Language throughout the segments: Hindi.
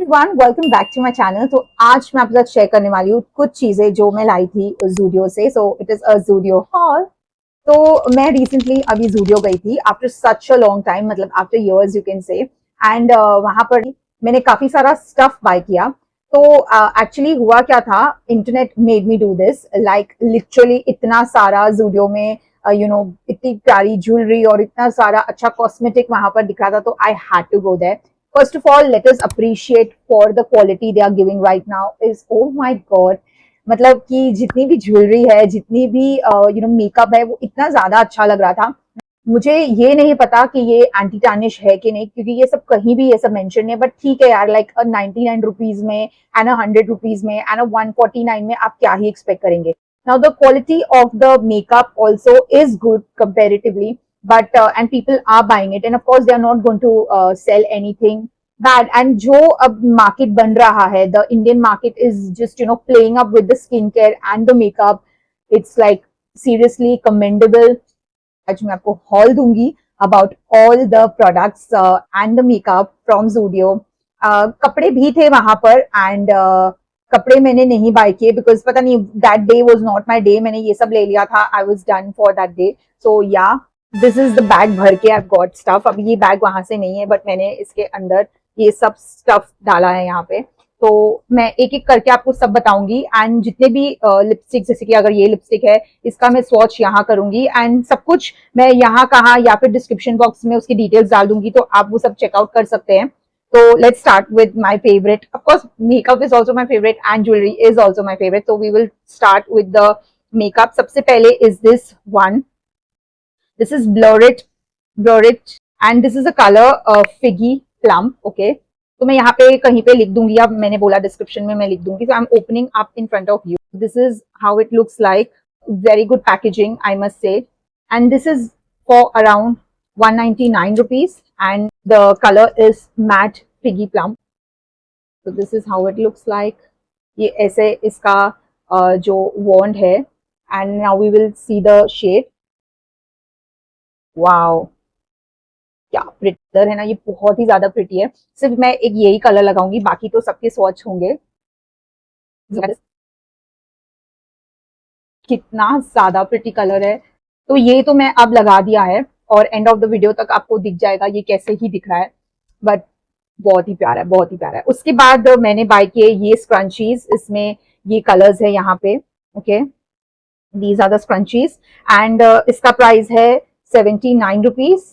Everyone, welcome back to my channel. तो आज मैं आपके साथ शेयर करने वाली हूँ कुछ चीजें जो मैं लाई थी जूडियो से। So it is a Zudio haul. तो मैं रिसेंटली अभी जूडियो गई थी after such a long time, मतलब after years you can say. And वहां पर मैंने काफी सारा स्टफ बाय किया। तो एक्चुअली हुआ क्या था, internet made me do this. Like literally इतना सारा जूडियो में इतनी प्यारी ज्वेलरी और इतना सारा अच्छा कॉस्मेटिक वहां पर दिख रहा था, तो I had to go there. First of all, let us appreciate for the quality they are giving right now is, oh my god, मतलब कि जितनी भी ज्वेलरी है, जितनी भी मेकअप है, वो इतना ज्यादा अच्छा लग रहा था। मुझे ये नहीं पता कि ये एंटी टैनिश है कि नहीं, क्योंकि ये सब कहीं भी ये सब मेंशन नहीं है। बट ठीक है यार, लाइक 99 रुपीज में एंड 100 रुपीज में एंड 149 में आप क्या ही एक्सपेक्ट करेंगे। Now the quality of the makeup also is good comparatively, but and people are buying it, and of course they are not going to sell anything bad. And जो अब market बन रहा है, the Indian market is just playing up with the skincare and the makeup. It's like seriously commendable. आज मैं आपको हॉल दूंगी about all the products and the makeup from Zudio. कपड़े भी थे वहां पर, एंड कपड़े मैंने नहीं बाय किए बिकॉज पता नहीं, that day was not my day. मैंने ये सब ले लिया था, I was done for that day. So yeah, this is the bag भर के आई गॉट स्टफ। अब ये बैग वहां से नहीं है, बट मैंने इसके अंदर ये सब स्टफ डाला है यहाँ पे। तो मैं एक एक करके आपको सब बताऊंगी। एंड जितने भी लिपस्टिक, जैसे कि अगर ये लिपस्टिक है, इसका मैं स्वॉच यहाँ करूंगी, एंड सब कुछ मैं यहाँ कहाँ या फिर डिस्क्रिप्शन बॉक्स में उसकी डिटेल्स डाल दूंगी, तो आप वो सब चेकआउट कर सकते हैं। तो let's start with my favourite. Of course makeup is also my favourite and jewellery is also my favourite, so we will start with the makeup. सबसे पहले is this one. This is Blurrit, and this is a color Figgy Plum. Okay, तो मैं यहाँ पे कहीं पे लिख दूंगी, अब मैंने बोला डिस्क्रिप्शन में मैं लिख दूंगी। So I'm opening up in front of you. This is how it looks like. Very good packaging, I must say. And this is for around 199 rupees, and the color is matte Figgy Plum. So this is how it looks like. ये ऐसे इसका जो wand है, and now we will see the shade. Wow, क्या प्रिटी कलर है ना, ये बहुत ही ज्यादा प्रिटी है। सिर्फ मैं एक यही कलर लगाऊंगी, बाकी तो सबके स्वॉच होंगे। कितना ज्यादा प्रिटी कलर है। तो ये तो मैं अब लगा दिया है, और एंड ऑफ द वीडियो तक आपको दिख जाएगा ये कैसे ही दिख रहा है, बट बहुत ही प्यारा है, बहुत ही प्यारा है। उसके बाद मैंने बाय किए ये स्क्रंचीज। इसमें ये कलर्स है यहाँ पे। Okay, these are the scrunchies, and इसका प्राइस है 79 रुपीज।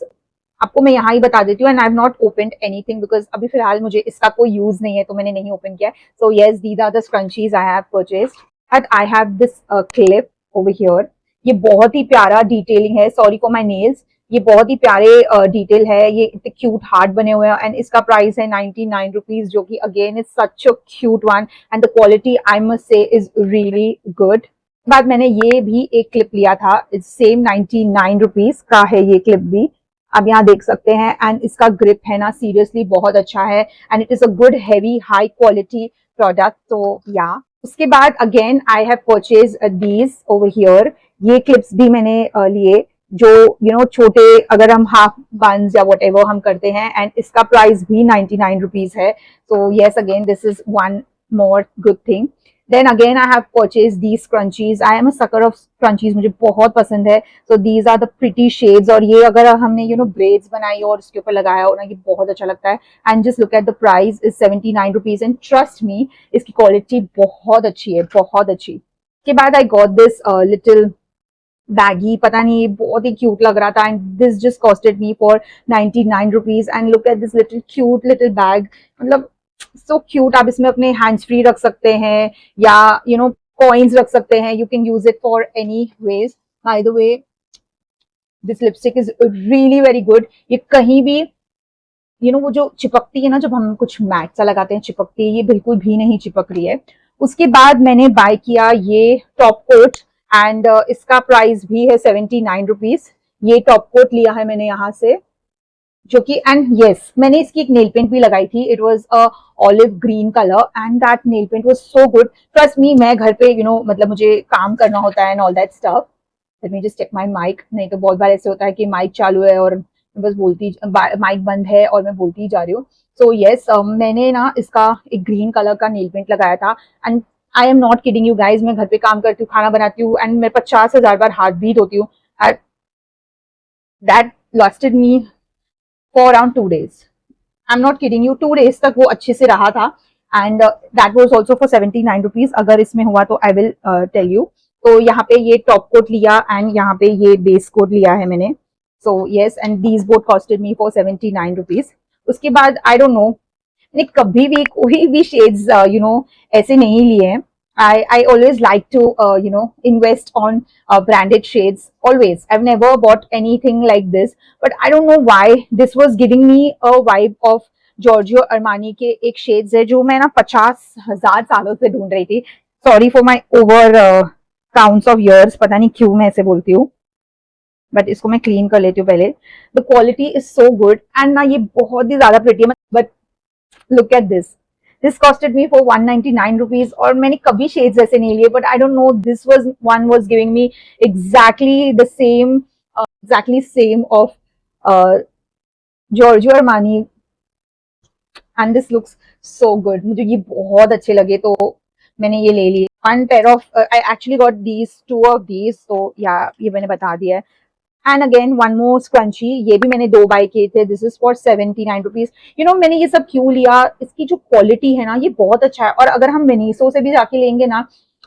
आपको मैं यहाँ ही बता देती हूँ, and I have not opened anything because अभी फिलहाल मुझे इसका कोई यूज नहीं है, तो मैंने नहीं ओपन किया। So yes, these are the scrunchies I have purchased. But I have this clip over here. ये बहुत ही प्यारा डिटेलिंग है, सॉरी फॉर माय नेल्स। ये बहुत ही प्यारे डिटेल है, ये इतने क्यूट हार्ट बने हुए हैं, एंड इसका प्राइस है 99 रुपीज, जो कि again is such a cute one, and the quality I must say is really good. बाद मैंने ये भी एक क्लिप लिया था, सेम 99 रुपीज का है ये क्लिप भी, आप यहाँ देख सकते हैं। एंड इसका ग्रिप है ना, सीरियसली बहुत अच्छा है, and it is a good heavy high quality product. तो या, उसके बाद again I have purchase these over here. ये क्लिप्स भी मैंने लिए, जो छोटे, अगर हम हाफ बंस या वट एवर हम करते हैं, एंड इसका प्राइस भी 99 रुपीज है। So yes, again this is one more good thing. Then again I have purchased these scrunchies. I am a sucker of scrunchies, मुझे बहुत पसंद है। So these are the pretty shades, और ये अगर हमने braids बनाई और इसके ऊपर लगाया हो ना, ये बहुत अच्छा लगता है। And just look at the price is 79 rupees, and trust me, इसकी क्वालिटी बहुत अच्छी है, बहुत अच्छी। के बाद I got this little baggy, पता नहीं बहुत ही क्यूट लग रहा था, and this just costed me for 99 rupees. And look at this little cute little bag, मतलब सो क्यूट। आप इसमें अपने हैंड्स फ्री रख सकते हैं, या कॉइन्स रख सकते हैं। You can use it for any ways. By the way, this lipstick is really very good. ये कहीं भी वो जो चिपकती है ना, जब हम कुछ मैट सा लगाते हैं चिपकती है, ये बिल्कुल भी नहीं चिपक रही है। उसके बाद मैंने बाय किया ये टॉप कोट, एंड इसका प्राइस भी है 79 रुपीज। ये टॉप कोट लिया है मैंने यहाँ से, जो कि, एंड यस, मैंने इसकी एक नेल पेंट भी लगाई थी। It was a olive green colour, and that nail paint was so good. Trust me, मैं घर पे मतलब मुझे काम करना होता है and all that stuff. Let me just check my mic. नहीं तो बहुत बार ऐसे होता है कि माइक चालू है और बस बोलती, माइक बंद है और मैं बोलती ही जा रही हूँ। सो येस, मैंने ना इसका एक ग्रीन कलर का नेल पेंट लगाया था, and I am not kidding you guys, मैं घर पे काम करती हूँ, खाना बनाती हूँ, एंड मैं 50,000 बार हार्ट बीट होती हूँ। That lasted me for around 2 days। I am not kidding you, 2 days तक वो अच्छे से रहा था, and that was also for 79 rupees. अगर इसमें हुआ तो आई विल टेल यू। तो यहाँ पे ये टॉप कोट लिया एंड यहाँ पे ये बेस कोट लिया है मैंने। So yes, and these both costed me for 79 rupees. उसके बाद आई डोंट नो, मैंने कभी भी कोई भी शेड्स ऐसे नहीं लिए हैं। I always like to invest on branded shades always. I've never bought anything like this, but I don't know why this was giving me a vibe of Giorgio Armani के एक शेड्स है जो मैं ना 50,000 सालों से ढूंढ रही थी। Sorry for my over counts of years, पता नहीं क्यों मैं ऐसे बोलती हूँ, बट इसको मैं क्लीन कर लेती हूँ पहले। The quality is so good, and ना ये बहुत ही ज्यादा प्रिटी है, but look at this, this costed me for 199 rupees. और मैंने कभी शेड्स ऐसे नहीं लिए, but I don't know, this was one was giving me exactly the same, exactly same of Giorgio Armani, and this looks so good. मुझे ये बहुत अच्छे लगे तो मैंने ये ले लिए। One pair of, I actually got these, two of these, तो या ये मैंने बता दिया है। And again one more scrunchie, ये भी मैंने 2 बाय किए थे। This is for 79 rupees. मैंने ये सब क्यों लिया, इसकी जो क्वालिटी है ना ये बहुत अच्छा है, और अगर हम मिनीसो से भी जाके लेंगे ना,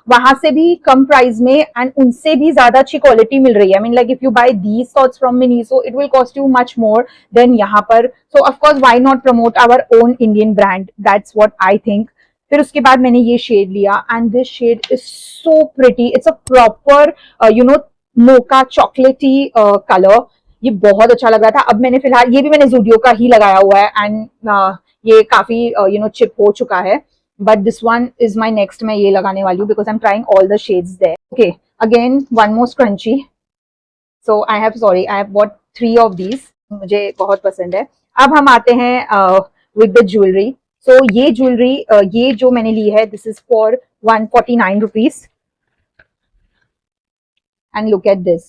वहां से भी कम प्राइस में एंड उनसे भी ज्यादा अच्छी क्वालिटी मिल रही है। I mean like if you buy these shorts from Miniso it will cost you much more than यहाँ पर। So of course why not promote our own Indian brand, that's what I think. फिर उसके बाद मैंने ये शेड लिया, and this shade is so pretty. It's a proper mocha chocolatey colour. ये बहुत अच्छा लग रहा था। अब मैंने फिलहाल, ये भी मैंने जूडियो का ही लगाया हुआ है, एंड ये काफी चिप हो चुका है, but this one is my next. मैं ये लगाने वाली हूँ because I am trying all the shades there. Okay, again one more scrunchie. So I have bought 3 of these, मुझे बहुत पसंद है। अब हम आते हैं विद द ज्वेलरी। सो ये ज्वेलरी, ये जो मैंने ली है, this is for 149 rupees, and look at this,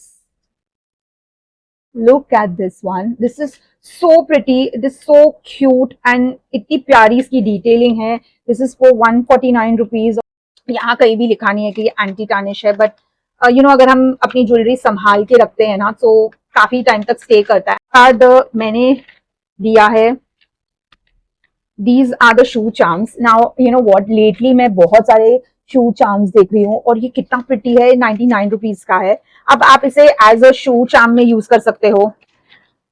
look at this one, this is so pretty, it is so cute, and इतनी प्यारी इसकी डिटेलिंग है। this is for 149 rupees। यहाँ कहीं भी लिखा नहीं है कि ये एंटी टार्निश है, बट अगर हम अपनी ज्वेलरी संभाल के रखते हैं ना तो काफी टाइम तक स्टे करता है। बाद मैंने दिया है, these are the shoe charms। now you know what, lately मैं बहुत सारे शू चार्म्स देख रही हूँ, और ये कितना प्रिटी है, 99 रुपीज का है। अब आप इसे एज अ शू चार्म में यूज कर सकते हो।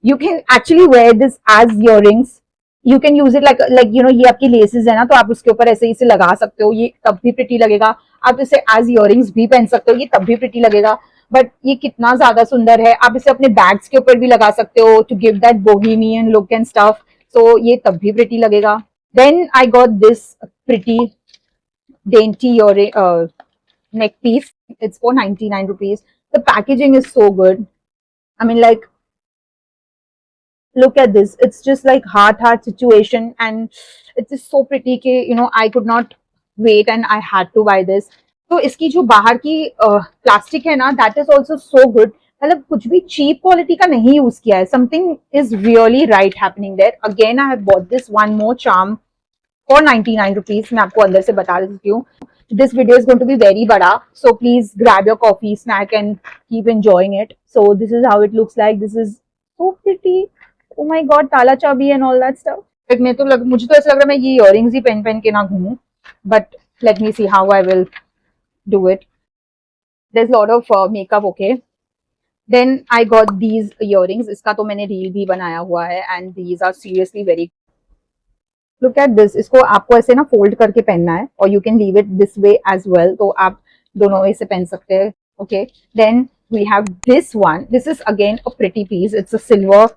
You can actually wear this as earrings. You can use it like ये आपकी लेसेस है ना, तो आप उसके ऊपर ऐसे इसे लगा सकते हो, ये तब भी प्रिटी लगेगा। आप इसे एज इयररिंग्स भी पहन सकते हो, ये तब भी प्रिटी लगेगा। बट ये कितना ज्यादा सुंदर है, आप इसे अपने बैग्स के ऊपर भी लगा सकते हो to give that bohemian look and stuff. So ये तब भी प्रिटी लगेगा। Then I got this pretty dainty neck piece. It's for 99 rupees. The packaging is so good. I mean, like, look at this. It's just like heart situation, and it's just so pretty कि I could not wait and I had to buy this. तो इसकी जो बाहर की प्लास्टिक है ना, that is also so good. मतलब कुछ भी cheap quality का नहीं यूज किया है. Something is really right happening there. Again, I have bought this one more charm for 99 rupees. मैं आपको अंदर से बता देती हूँ. This video is going to be very bada, so please grab your coffee, snack and keep enjoying it. So this is how it looks like. This is so pretty. Oh my god, ताला चाबी and all that stuff. मुझे तो ऐसा लग रहा है मैं ये इयररिंग्स ही पहन के ना घूमूं. But let me see how I will do it. There's a lot of makeup, okay. Then I got these earrings. इसका तो मैंने रील भी बनाया हुआ है, and these are seriously very. Look at this, इसको आपको ऐसे ना फोल्ड करके पहनना है, और you can leave it this way as well, तो आप दोनों वे से पहन सकते हैं। Okay, then we have this one. This is again a pretty piece. It's a silver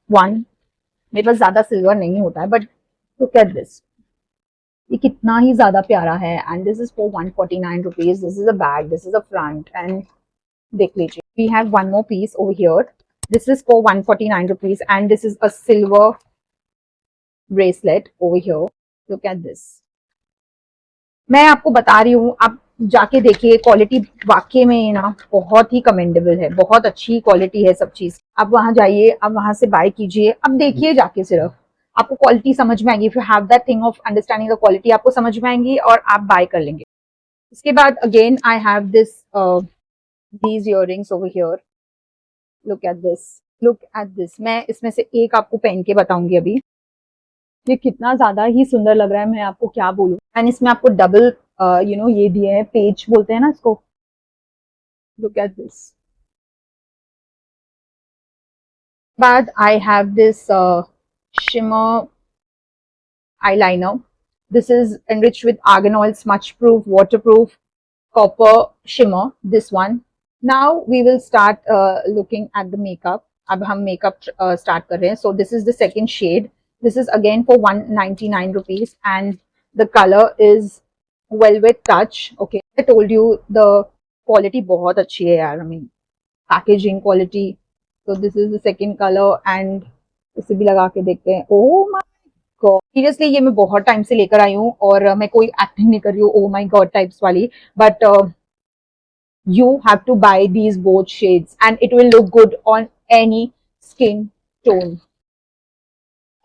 one. मेरे पास ज्यादा सिल्वर नहीं होता है, बट लुक एट दिस, ये कितना ही ज्यादा प्यारा है, and this is for 149 rupees. This is a bag, this is a front, and देख लीजिए. We have one more piece over here. This is for 149 rupees, and this is a silver bracelet over here. Look at this. मैं आपको बता रही हूँ, आप जाके देखिए, क्वालिटी वाकई में ना बहुत ही कमेंडेबल है, बहुत अच्छी क्वालिटी है सब चीज। आप वहां जाइए, आप वहां से बाय कीजिए, अब देखिए जाके, सिर्फ आपको क्वालिटी समझ में आएगी। If you have that thing of understanding the quality, आपको समझ में आएंगी और आप बाय कर लेंगे। इसके बाद again I have this these earrings over here. Look at this. Look at this. मैं इसमें से एक आपको पहन के बताऊंगी अभी। ये कितना ज्यादा ही सुंदर लग रहा है, मैं आपको क्या बोलूं। एंड इसमें आपको डबल ये दिए हैं, पेज बोलते हैं ना इसको। Look at this. बाद I have this shimmer eyeliner. This is enriched with argan oil, smudge proof, waterproof, copper shimmer. This one. Now we will start looking at the makeup. अब हम makeup start कर रहे हैं. So this is the second shade. This is again for 199 rupees and the color is velvet touch. Okay, I told you the quality बहुत अच्छी है यार. I mean packaging quality. So this is the second color and इसे भी लगा के देखते हैं. Oh my god! Seriously ये मैं बहुत टाइम से लेकर आई हूँ और मैं कोई एक्टिंग नहीं कर रही हूँ oh my god टाइप्स वाली. But you have to buy these both shades and it will look good on any skin tone.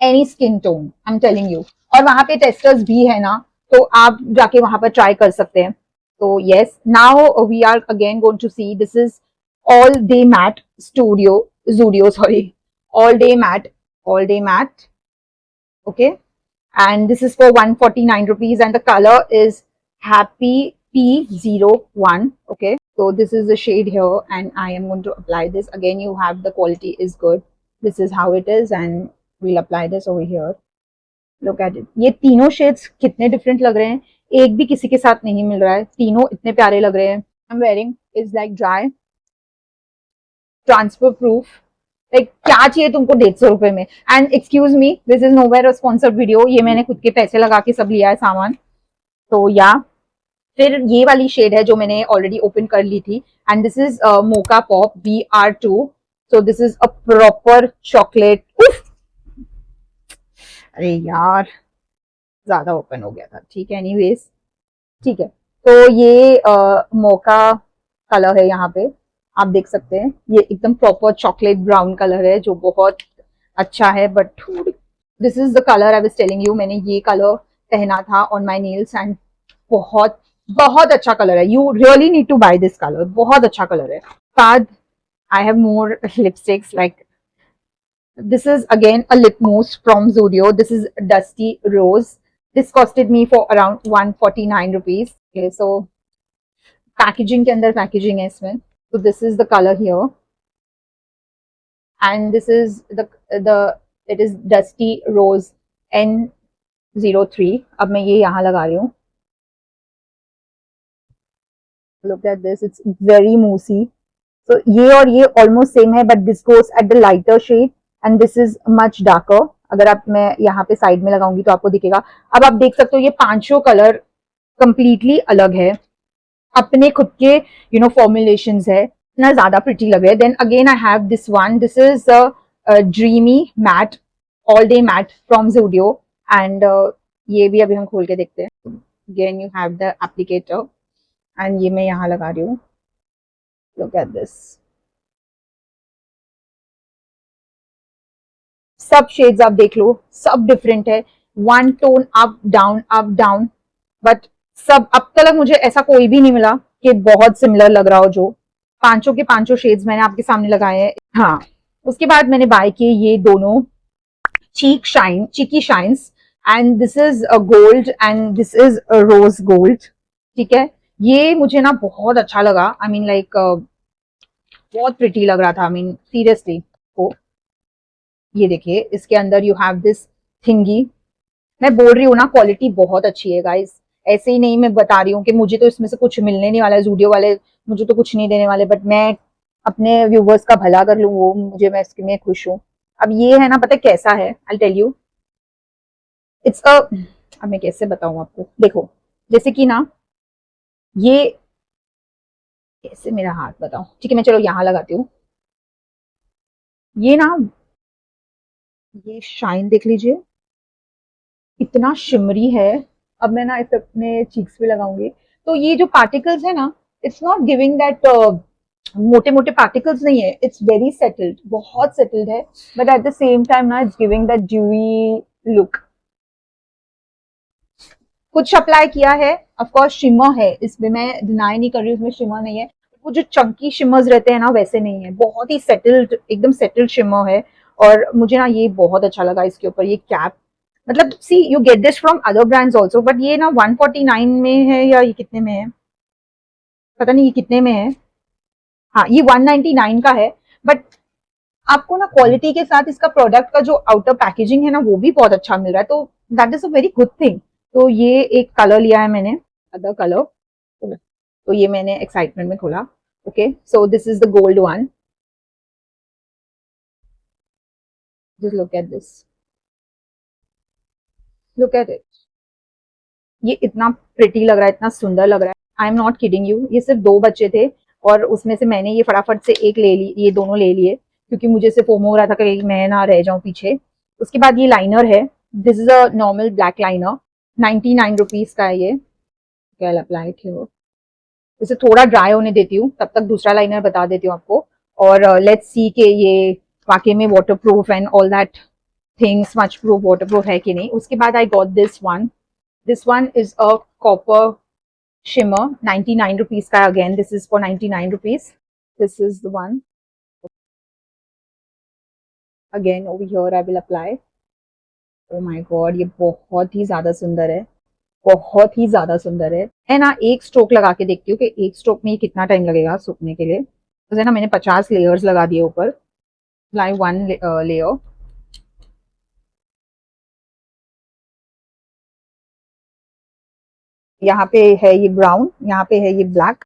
Any skin tone, I'm telling you. और वहां पे टेस्टर्स भी है ना, तो आप जाके वहां पर ट्राई कर सकते हैं. तो yes, now we are again going to see. This is all day matte studio sorry, all day matte. Okay, and this is for 149 rupees and the color is happy P01. Okay, so this is the shade here and I am going to apply this. Again you have the quality is good. This is how it is and we'll apply this over here. Look at it. ये तीनों शेड्स कितने डिफरेंट लग रहे हैं, एक भी किसी के साथ नहीं मिल रहा है, तीनों इतने प्यारे लग रहे हैं. I am wearing is like dry, transfer proof. Like क्या चाहिए तुमको 150 रुपए में. And excuse me, this is nowhere sponsored video, ये मैंने खुद के पैसे लगा के सब लिया है सामान. तो या फिर ये वाली शेड है जो मैंने ऑलरेडी ओपन कर ली थी and this is mocha pop VR2. So this is a proper chocolate. अरे यार ज्यादा ओपन हो गया था. ठीक है, एनीवेज ठीक है. तो ये मोका कलर है, यहाँ पे आप देख सकते हैं. ये एकदम प्रॉपर चॉकलेट ब्राउन कलर है जो बहुत अच्छा है. But this is the colour I was telling you. मैंने ये कलर पहना था ऑन माय नेल्स एंड बहुत बहुत अच्छा कलर है. You really need to buy this colour, बहुत अच्छा कलर है. बाद I have more lipsticks like this is again a lip mousse from Zudio. This is Dusty Rose. This costed me for around 149 rupees. Okay, so packaging के अंदर packaging है इसमें. So this is the color here, and this is the it is Dusty Rose N03. अब मैं ये यहाँ लगा रही हूँ. Look at this. It's very moussey. So ये और ये almost same है, but this goes at the lighter shade. And this is much darker. अगर आप मैं यहाँ पे साइड में लगाऊंगी तो आपको दिखेगा. अब आप देख सकते हो ये पांचों कलर कंप्लीटली अलग है, अपने खुद के फॉर्मुलेशंस है. इतना ज्यादा प्रिटी लग रहा है. Then again I have this one. This is dreamy matte, all day matte from Zudio. And ये भी अभी हम खोल के देखते हैं. Again you have the applicator and ये मैं यहाँ लगा रही हूँ. Look at this. सब शेड्स आप देख लो, सब डिफरेंट है. One tone up down. But सब अब तक मुझे ऐसा कोई भी नहीं मिला कि बहुत सिमिलर लग रहा हो. जो पांचों के पांचों शेड्स मैंने आपके सामने लगाए हैं. हाँ, उसके बाद मैंने बाय किए ये दोनों cheeky shines and this is gold and this is rose gold. ठीक है, ये मुझे ना बहुत अच्छा लगा. आई मीन लाइक बहुत प्रिटी लग रहा था. I mean seriously. ये देखिए इसके अंदर यू हैव दिस थिंगी. मैं बोल रही हूँ ना क्वालिटी बहुत अच्छी है गाइस. ऐसे ही नहीं मैं बता रही हूँ कि मुझे तो इसमें से कुछ मिलने नहीं वाला है. Zudio वाले मुझे तो कुछ नहीं देने वाले, बट मैं अपने व्यूवर्स का भला कर लूँ वो मुझे, मैं इसके में खुश हूँ. अब ये है ना, पता है कैसा है, I tell you. It's a, अब मैं कैसे बताऊँ आपको. देखो जैसे कि ना ये कैसे, मेरा हाथ बताऊं. ठीक है, मैं चलो यहाँ लगाती हूँ. ये ना, ये शाइन देख लीजिए, इतना शिमरी है. अब मैं ना इसे अपने चीक्स पे लगाऊंगी तो ये जो पार्टिकल्स है ना, इट्स नॉट गिविंग दैट मोटे मोटे पार्टिकल्स नहीं है, इट्स वेरी सेटल्ड, बहुत सेटल्ड है, but at the same time ना it's giving that dewy look. कुछ अप्लाई किया है, ऑफ कोर्स शिमर है इसमें, मैं डिनाई नहीं कर रही हूँ इसमें शिमर नहीं है। वो जो चंकी शिमर्स रहते हैं ना वैसे नहीं है, बहुत ही सेटल्ड, एकदम सेटल्ड शिमर है। और मुझे ना ये बहुत अच्छा लगा इसके ऊपर ये कैप। मतलब see you get this from other brands also, but ये ना 149 में है या ये कितने में है, पता नहीं ये कितने में है। हाँ ये 199 का है। बट आपको ना क्वालिटी के साथ इसका प्रोडक्ट का जो आउटर पैकेजिंग है ना वो भी बहुत अच्छा मिल रहा है, तो that is a very good thing. तो ये एक कलर लिया है मैंने, अदर कलर। तो ये मैंने एक्साइटमेंट में खोला। Okay, so this is the gold one, just look at this, look at it. ये इतना प्रिटी लग रहा है, इतना सुंदर लग रहा है, I am not kidding you. ये सिर्फ दो बच्चे थे और उसमें से मैंने ये फटाफट से एक ले ली, ये दोनों ले लिए, क्योंकि मुझे सिर्फ फोमो हो रहा था कि मैं ना रह जाऊं पीछे। उसके बाद ये लाइनर है, this is a normal black liner, 99 rupees का है ये। क्या अप्लाई थे, इसे थोड़ा ड्राई होने देती हूँ, तब तक दूसरा लाइनर बता देती हूँ आपको। और लेट्स सी के ये वाकई में waterproof and all that things, much proof waterproof है कि नहीं। उसके बाद I got this one, this one is a copper shimmer, 99 rupees का, again this is for 99 rupees, this is the one. Again over here I will apply. Oh my god, ये बहुत ही ज्यादा सुंदर है, बहुत ही ज्यादा सुंदर है। मैं ना एक स्ट्रोक लगा के देखती हूँ कि एक स्ट्रोक में कितना टाइम लगेगा सूखने के लिए। तो है ना मैंने 50 लेयर्स लगा दिए ऊपर, अप्लाई वन लेयर। यहाँ पे है ये ब्राउन, यहाँ पे है ये ब्लैक।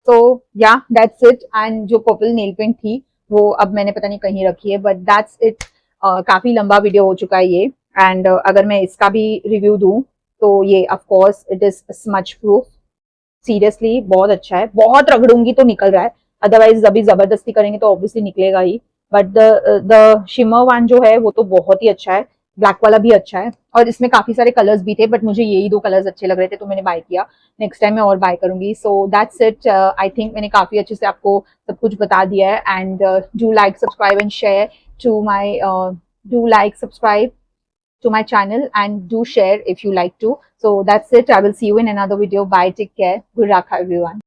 तो या दैट्स इट। एंड जो पर्पल नेल पेंट थी वो अब मैंने पता नहीं कहीं रखी है, बट दैट्स इट। काफी लंबा वीडियो हो चुका है ये। एंड अगर मैं इसका भी रिव्यू दूं तो ये of course it is smudge proof, seriously बहुत अच्छा है। बहुत रगड़ूंगी तो निकल रहा है, अदरवाइज अभी जबरदस्ती करेंगे तो ऑब्वियसली निकलेगा ही। बट द शिमर वन जो है वो तो बहुत ही अच्छा है, ब्लैक वाला भी अच्छा है। और इसमें काफी सारे कलर्स भी थे, बट मुझे यही दो कलर्स अच्छे लग रहे थे तो मैंने बाय किया। नेक्स्ट टाइम मैं और बाय करूंगी। So that's it. I think मैंने काफी अच्छे से आपको सब कुछ बता दिया है। And do like subscribe and share to my, do like subscribe to my channel and do share if you like to. So that's it. I will see you in another video. Bye. Take care. Good luck, everyone.